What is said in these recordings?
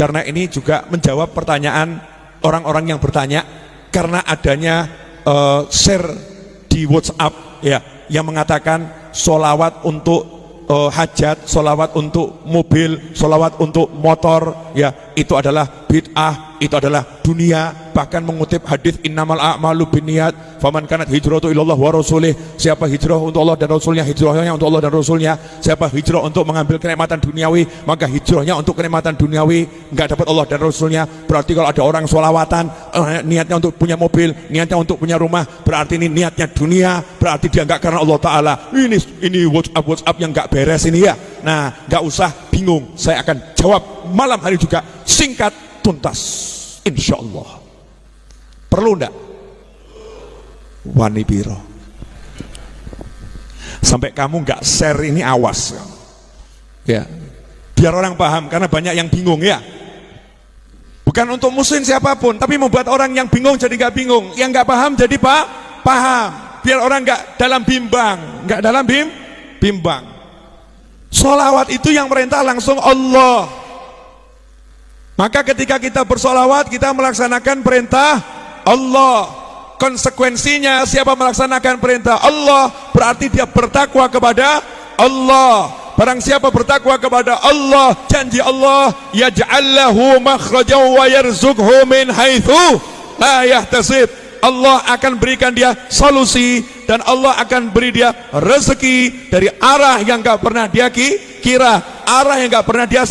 karena ini juga menjawab pertanyaan orang-orang yang bertanya karena adanya share di WhatsApp ya, yang mengatakan sholawat untuk hajat, sholawat untuk mobil, sholawat untuk motor ya, itu adalah bid'ah, itu adalah dunia. Bahkan mengutip hadis innamal a'malu binniyat faman kanat hijratu ilallah wa rasulih, siapa hijrah untuk Allah dan Rasulnya, hijrahnya untuk Allah dan Rasulnya. Siapa hijrah untuk mengambil kenikmatan duniawi, maka hijrahnya untuk kenikmatan duniawi, enggak dapat Allah dan Rasulnya. Berarti kalau ada orang sholawatan niatnya untuk punya mobil, niatnya untuk punya rumah, berarti ini niatnya dunia, berarti dia enggak karena Allah Ta'ala. Ini WhatsApp yang enggak beres ini ya. Nah, enggak usah bingung, saya akan jawab malam hari juga, singkat tuntas insyaallah. Perlu enggak? Wani biro. Sampai kamu enggak share ini, awas ya, biar orang paham, karena banyak yang bingung ya. Bukan untuk muslim siapapun, tapi membuat orang yang bingung jadi enggak bingung, yang enggak paham jadi paham, biar orang enggak dalam bimbang, enggak dalam bimbang. Sholawat itu yang merintah langsung Allah. Maka ketika kita bersolawat, kita melaksanakan perintah Allah. Konsekuensinya siapa melaksanakan perintah Allah, berarti dia bertakwa kepada Allah. Barang siapa bertakwa kepada Allah, janji Allah, yaj'al lahu makhrajan wa yarzuqhu min haitsu la yahtasib. Allah akan berikan dia solusi dan Allah akan beri dia rezeki dari arah yang gak pernah dia kira, arah yang gak pernah dia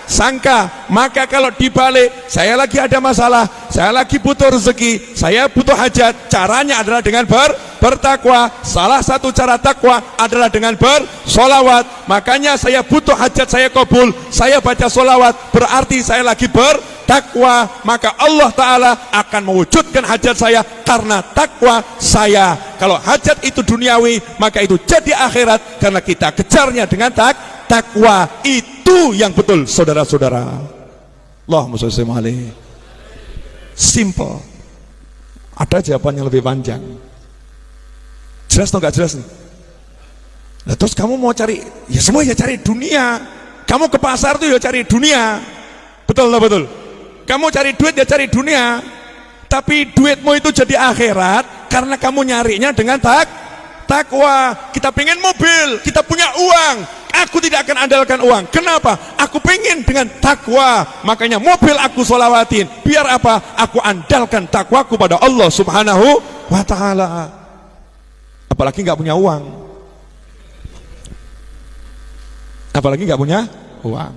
sangka. Maka kalau dibalik, saya lagi ada masalah, saya lagi butuh rezeki, saya butuh hajat, caranya adalah dengan bertakwa. Salah satu cara takwa adalah dengan bersolawat. Makanya saya butuh hajat, saya kabul, saya baca solawat, berarti saya lagi bertakwa. Maka Allah Ta'ala akan mewujudkan hajat saya karena takwa saya. Kalau hajat itu duniawi, maka itu jadi akhirat karena kita kejarnya dengan takwa. Itu yang betul, saudara-saudara. Allahumma sholli alaihi. Simple. Ada jawaban yang lebih panjang. Jelas atau enggak jelas nih? Nah, terus kamu mau cari, ya semua ya cari dunia. Kamu ke pasar tuh ya cari dunia. Betul atau betul? Kamu cari duit ya cari dunia. Tapi duitmu itu jadi akhirat karena kamu nyarinya dengan takwa. Kita pengen mobil, kita punya uang, aku tidak akan andalkan uang. Kenapa? Aku pengen dengan takwa, makanya mobil aku sholawatin. Biar apa? Aku andalkan takwaku pada Allah Subhanahu wa Ta'ala. Apalagi nggak punya uang, apalagi nggak punya uang.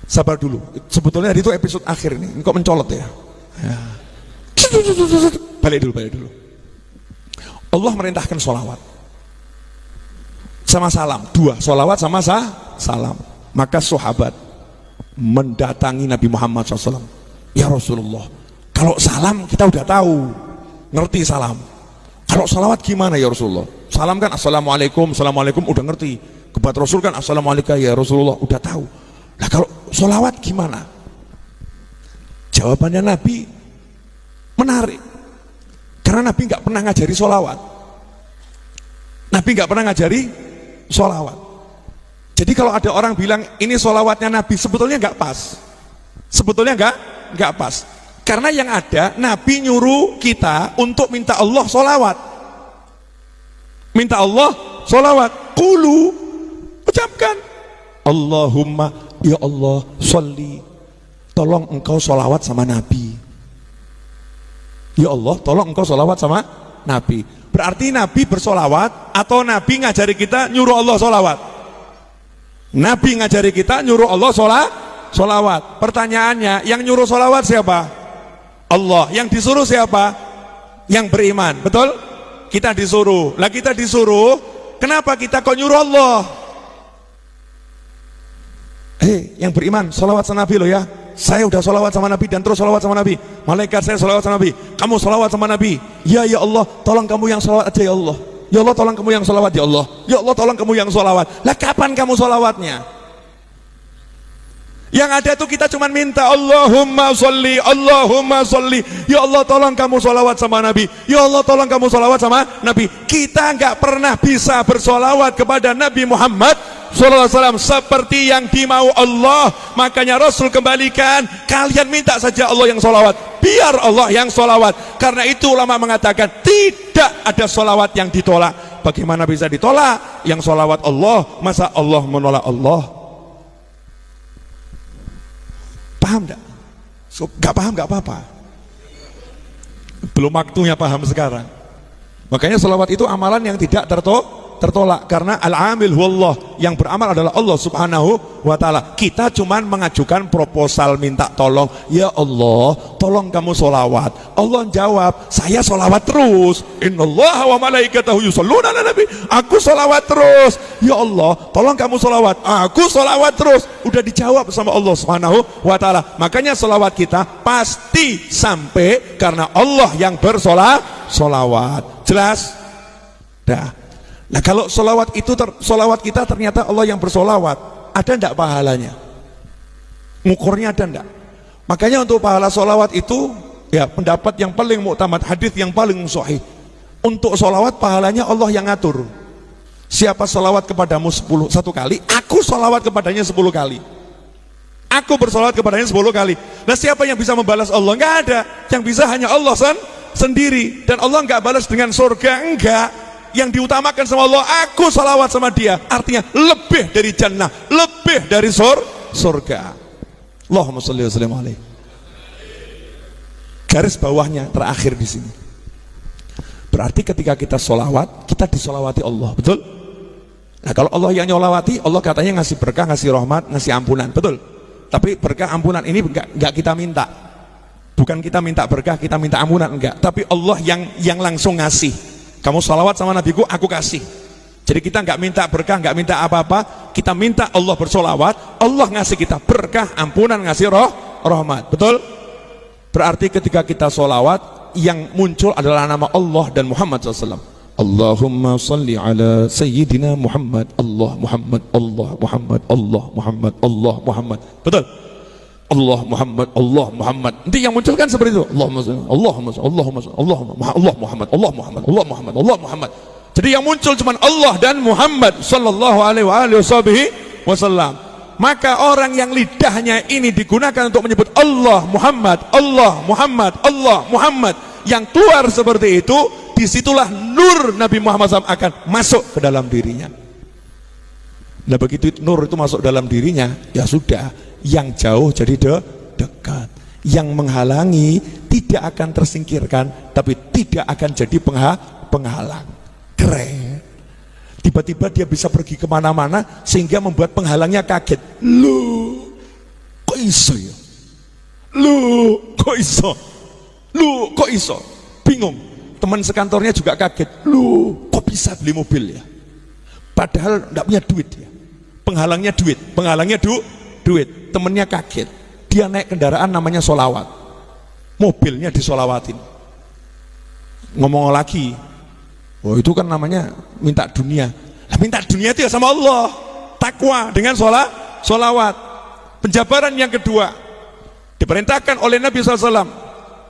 Sabar dulu, sebetulnya itu episode akhir ini. Kok mencolot ya? Balik dulu. Allah merintahkan sholawat sama salam, dua, sholawat sama salam. Maka sahabat mendatangi Nabi Muhammad SAW. Ya Rasulullah, kalau salam kita udah tahu, ngerti salam. Kalau sholawat gimana ya Rasulullah? Salam kan assalamualaikum, assalamualaikum udah ngerti. Kebat Rasul kan assalamualaikum ya Rasulullah, udah tahu. Nah kalau sholawat gimana? Jawabannya Nabi menarik, karena Nabi nggak pernah ngajari sholawat. Nabi nggak pernah ngajari sholawat. Jadi kalau ada orang bilang ini sholawatnya Nabi, sebetulnya nggak pas. Sebetulnya nggak pas. Karena yang ada, Nabi nyuruh kita untuk minta Allah sholawat. Minta Allah sholawat. Qulu, ucapkan Allahumma, ya Allah, sholli, tolong engkau sholawat sama Nabi. Ya Allah, tolong engkau sholawat sama Nabi. Berarti Nabi bersolawat atau Nabi ngajari kita nyuruh Allah sholawat? Nabi ngajari kita nyuruh Allah sholawat. Pertanyaannya, yang nyuruh sholawat siapa? Allah. Yang disuruh siapa? Yang beriman. Betul? Kita disuruh. Lah kita disuruh, kenapa kita kok nyuruh Allah? Yang beriman, sholawat sama Nabi loh ya. Saya udah sholawat sama Nabi dan terus sholawat sama Nabi. Malaikat saya sholawat sama Nabi. Kamu sholawat sama Nabi. Ya Allah, tolong kamu yang sholawat aja ya Allah. Ya Allah, tolong kamu yang sholawat ya Allah. Ya Allah, tolong kamu yang sholawat. Lah kapan kamu sholawatnya? Yang ada itu kita cuma minta Allahumma sholli, Allahumma sholli. Ya Allah tolong kamu sholawat sama Nabi. Ya Allah tolong kamu sholawat sama Nabi. Kita nggak pernah bisa bersolawat kepada Nabi Muhammad sallallahu alaihi wasallam seperti yang dimau Allah. Makanya Rasul kembalikan, kalian minta saja Allah yang sholawat, biar Allah yang sholawat. Karena itu ulama mengatakan tidak ada sholawat yang ditolak. Bagaimana bisa ditolak? Yang sholawat Allah, masa Allah menolak Allah? Paham enggak? Gak paham gak apa-apa. Belum waktunya paham sekarang. Makanya sholawat itu amalan yang tidak tertolak, karena al-amil huwallah, yang beramal adalah Allah subhanahu wa ta'ala. Kita cuman mengajukan proposal minta tolong, ya Allah tolong kamu sholawat. Allah jawab, saya sholawat terus. Innallaha wa malaikatahu yusholluna ala nabi. Aku sholawat terus. Ya Allah tolong kamu sholawat. Aku sholawat terus. Udah dijawab sama Allah subhanahu wa ta'ala. Makanya sholawat kita pasti sampai karena Allah yang bersolawat. Jelas? Dah. Nah kalau solawat itu solawat kita ternyata Allah yang bersolawat, ada enggak pahalanya? Ngukurnya ada enggak? Makanya untuk pahala solawat itu, ya pendapat yang paling muktamad, hadis yang paling sahih, untuk solawat pahalanya Allah yang ngatur. Siapa solawat kepadamu 1 kali, aku solawat kepadanya 10 kali. Aku bersolawat kepadanya 10 kali. Nah siapa yang bisa membalas Allah? Enggak ada. Yang bisa hanya Allah sendiri. Dan Allah enggak balas dengan surga, enggak. Yang diutamakan sama Allah, aku salawat sama dia, artinya lebih dari jannah, lebih dari surga. Allahumma sholli wa sallim alaihi. Garis bawahnya terakhir di sini. Berarti ketika kita solawat, kita disolawati Allah, betul? Nah kalau Allah yang nyolawati, Allah katanya ngasih berkah, ngasih rahmat, ngasih ampunan, betul? Tapi berkah ampunan ini enggak kita minta. Bukan kita minta berkah, kita minta ampunan, enggak. Tapi Allah yang langsung ngasih. Kamu salawat sama nabiku, aku kasih. Jadi kita nggak minta berkah, nggak minta apa-apa, kita minta Allah bersolawat, Allah ngasih kita berkah, ampunan, ngasih rahmat, betul? Berarti ketika kita solawat, yang muncul adalah nama Allah dan Muhammad SAW. Allahumma salli ala Sayyidina Muhammad, Allah Muhammad, Allah Muhammad, Allah Muhammad, Allah Muhammad, betul? Allah Muhammad, Allah Muhammad. Nanti yang muncul kan seperti itu. Allahumma salli, Allahumma salli, Allahumma salli, Allah Muhammad, Allah Muhammad, Allah Muhammad, Allah Muhammad. Jadi yang muncul cuma Allah dan Muhammad sallallahu alaihi wasallam. Maka orang yang lidahnya ini digunakan untuk menyebut Allah Muhammad, Allah Muhammad, Allah Muhammad, yang keluar seperti itu, disitulah nur Nabi Muhammad SAW akan masuk ke dalam dirinya. Nah begitu nur itu masuk dalam dirinya, ya sudah, yang jauh jadi dekat, yang menghalangi tidak akan tersingkirkan, tapi tidak akan jadi penghalang. Keren. Tiba-tiba dia bisa pergi kemana-mana sehingga membuat penghalangnya kaget. Lu kok iso ya? Lu kok iso? Lu kok iso? Bingung. Teman sekantornya juga kaget. Lu kok bisa beli mobil ya? Padahal enggak punya duit ya. Penghalangnya duit. Temennya kaget, dia naik kendaraan namanya solawat, mobilnya disolawatin. Ngomong lagi, oh itu kan namanya minta dunia. Nah, minta dunia itu ya sama Allah, takwa dengan solawat. Penjabaran yang kedua, diperintahkan oleh Nabi SAW,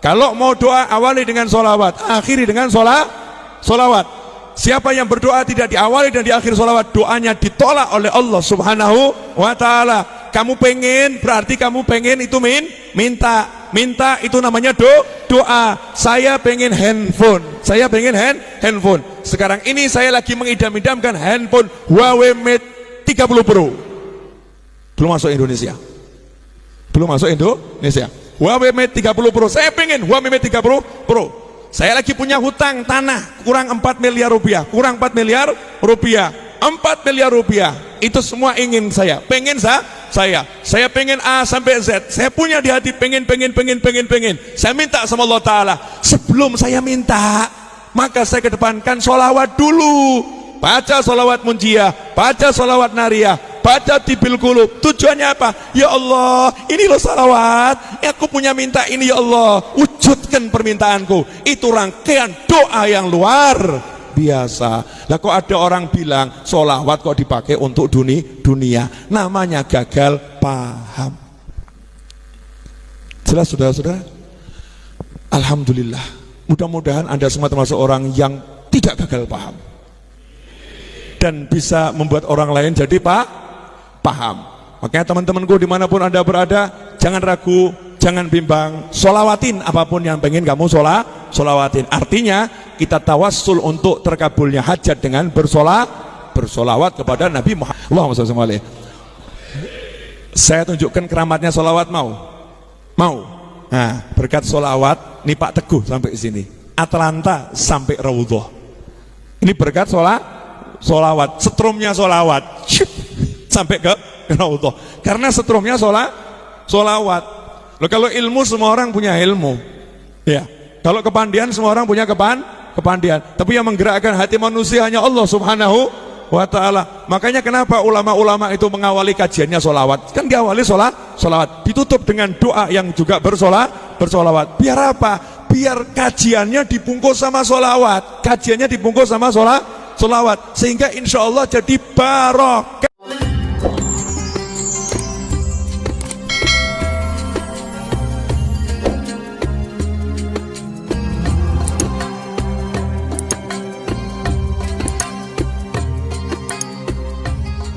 kalau mau doa awali dengan solawat, akhiri dengan solawat. Siapa yang berdoa tidak diawali dan diakhiri solawat, doanya ditolak oleh Allah subhanahu wa ta'ala. Kamu pengen, berarti kamu pengen itu minta itu namanya doa. Saya pengen handphone, handphone. Sekarang ini saya lagi mengidam-idamkan handphone Huawei Mate 30 Pro. Belum masuk Indonesia. Huawei Mate 30 Pro. Saya pengen Huawei Mate 30 Pro. Saya lagi punya hutang tanah kurang 4 miliar rupiah. 4 miliar rupiah. Itu semua ingin saya. Saya pengen A sampai Z. Saya punya di hati pengen. Saya minta sama Allah Ta'ala. Sebelum saya minta, maka saya kedepankan sholawat dulu. Baca sholawat munjiah, baca sholawat nariyah, baca tibil kulub. Tujuannya apa? Ya Allah, ini loh sholawat, aku punya minta ini ya Allah, wujudkan permintaanku. Itu rangkaian doa yang luar biasa. Lah kok ada orang bilang sholawat kok dipakai untuk dunia, namanya gagal paham. Jelas saudara-saudara? Alhamdulillah. Mudah-mudahan Anda semua termasuk orang yang tidak gagal paham dan bisa membuat orang lain jadi paham. Makanya teman-temanku dimanapun Anda berada, jangan ragu, jangan bimbang, solawatin apapun yang pengen kamu solawatin. Artinya kita tawassul untuk terkabulnya hajat dengan bersolawat kepada Nabi Muhammad. Allahumma shalli alaihi. Saya tunjukkan keramatnya solawat, mau? Nah, berkat solawat, nih Pak Teguh sampai sini, Atlanta sampai Raudhah. Ini berkat solawat, setrumnya solawat, sampai ke Raudhah. Karena setrumnya solawat. Loh, kalau ilmu semua orang punya ilmu, ya. Kalau kepandian semua orang punya kepandian. Tapi yang menggerakkan hati manusia hanya Allah Subhanahu wa ta'ala. Makanya kenapa ulama-ulama itu mengawali kajiannya solawat? Kan diawali solawat, ditutup dengan doa yang juga bersolawat. Biar apa? Biar kajiannya dibungkus sama solawat, sehingga insya Allah jadi barokah.